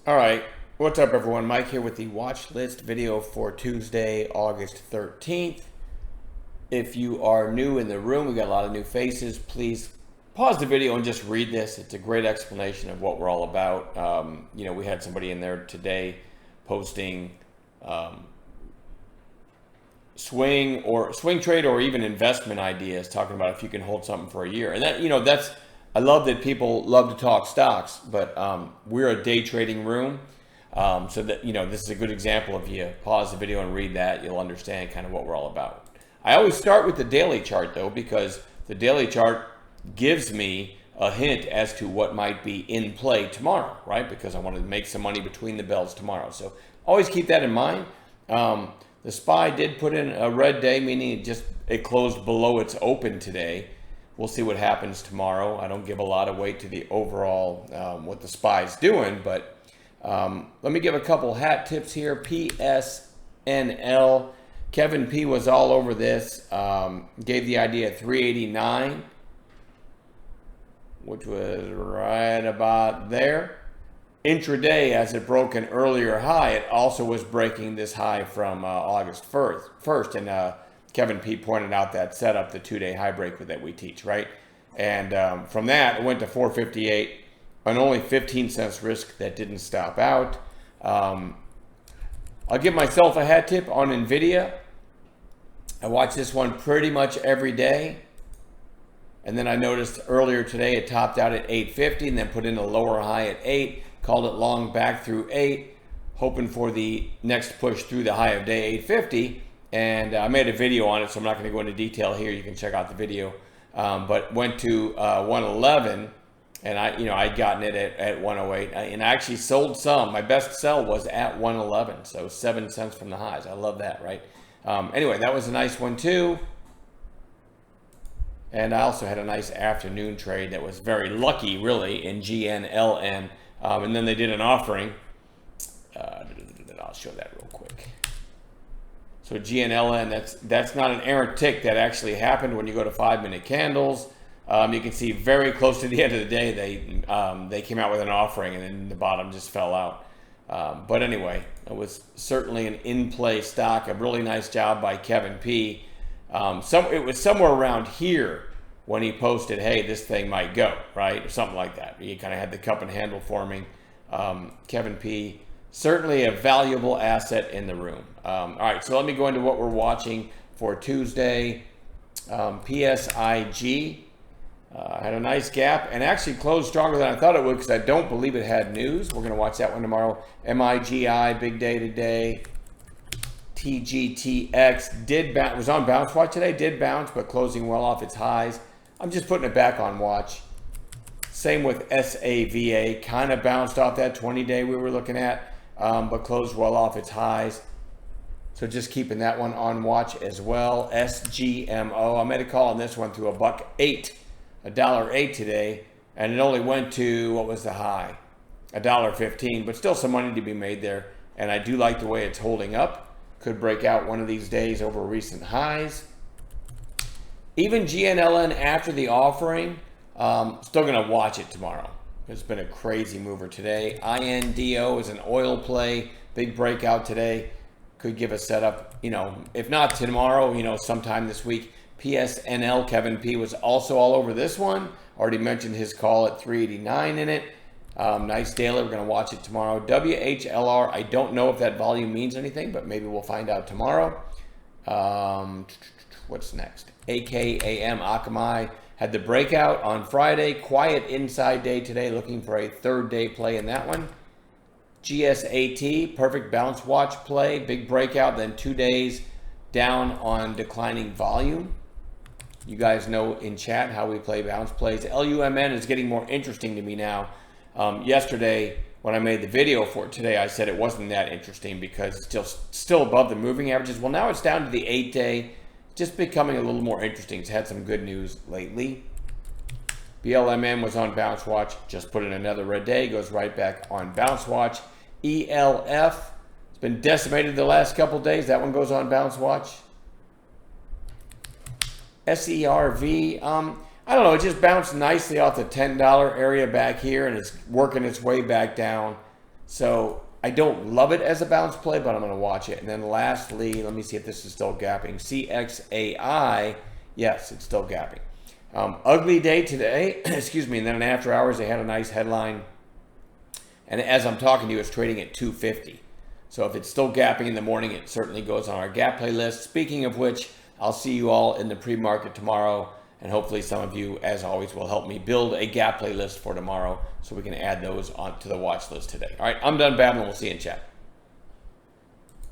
All right, what's up, everyone? Mike here with the watch list video for Tuesday, August 13th. If you are new in the room, we got a lot of new faces. Please pause the video and just read this. It's a great explanation of what we're all about. We had somebody in there today posting swing trade or even investment ideas, talking about if you can hold something for a year. And that's I love that people love to talk stocks, but we're a day trading room. So that this is a good example. If you pause the video and read that, you'll understand kind of what we're all about. I always start with the daily chart though, because the daily chart gives me a hint as to what might be in play tomorrow, right? Because I want to make some money between the bells tomorrow. So always keep that in mind. The SPY did put in a red day, meaning it closed below its open today. We'll see what happens tomorrow. I don't give a lot of weight to the overall what the SPY is doing, but let me give a couple hat tips here. PSNL. Kevin P was all over this. Gave the idea at 389, which was right about there. Intraday, as it broke an earlier high, it also was breaking this high from August 1st. And Kevin P pointed out that setup, the 2-day high break that we teach, right? And from that, it went to 458 on only 15 cents risk. That didn't stop out. I'll give myself a hat tip on NVIDIA. I watch this one pretty much every day. And then I noticed earlier today it topped out at 850 and then put in a lower high at 8. Called it long back through 8, hoping for the next push through the high of day 850. And I made a video on it, so I'm not going to go into detail here. You can check out the video. But went to 111, and I'd gotten it at 108, and I actually sold some. My best sell was at 111, so 7 cents from the highs. I love that, right? Anyway, that was a nice one too. And I also had a nice afternoon trade that was very lucky, really, in GNLN. And then they did an offering. I'll show that real quick. So GNLN, that's not an errant tick. That actually happened when you go to 5-minute candles. You can see very close to the end of the day, they came out with an offering, and then the bottom just fell out. But anyway, it was certainly an in-play stock. A really nice job by Kevin P. It was somewhere around here when he posted, hey, this thing might go, right? Or something like that. He kind of had the cup and handle forming. Kevin P, certainly a valuable asset in the room. All right, so let me go into what we're watching for Tuesday. PSIG had a nice gap and actually closed stronger than I thought it would, because I don't believe it had news. We're going to watch that one tomorrow. MIGI, big day today. TGTX was on bounce watch today, did bounce, but closing well off its highs. I'm just putting it back on watch. Same with SAVA, kind of bounced off that 20-day we were looking at, but closed well off its highs. So just keeping that one on watch as well. SGMO, I made a call on this one to $1.08, $1.08 today, and it only went to, what was the high? $1.15, but still some money to be made there. And I do like the way it's holding up. Could break out one of these days over recent highs. Even GNLN after the offering, still going to watch it tomorrow. It's been a crazy mover today. INDO is an oil play. Big breakout today. Could give a setup, if not tomorrow, sometime this week. PSNL, Kevin P was also all over this one. Already mentioned his call at 389 in it. Nice daily. We're going to watch it tomorrow. WHLR, I don't know if that volume means anything, but maybe we'll find out tomorrow. What's next? AKAM, Akamai had the breakout on Friday. Quiet inside day today, looking for a third day play in that one. GSAT, perfect bounce watch play. Big breakout, then 2 days down on declining volume. You guys know in chat how we play bounce plays. LUMN is getting more interesting to me now. Yesterday, when I made the video for it today, I said it wasn't that interesting because it's still above the moving averages. Well, now it's down to the 8-day, just becoming a little more interesting. It's had some good news lately. BLMN was on bounce watch, just put in another red day, goes right back on bounce watch. ELF, it's been decimated the last couple days. That one goes on bounce watch. SERV, I don't know, it just bounced nicely off the $10 area back here, and it's working its way back down. So I don't love it as a bounce play, but I'm going to watch it. And then lastly, let me see if this is still gapping. CXAI, yes, it's still gapping. Ugly day today, excuse me, and then in after hours they had a nice headline. And as I'm talking to you, it's trading at 250. So if it's still gapping in the morning, it certainly goes on our gap play list. Speaking of which, I'll see you all in the pre-market tomorrow. And hopefully some of you, as always, will help me build a gap play list for tomorrow so we can add those onto the watch list today. All right, I'm done babbling. We'll see you in chat.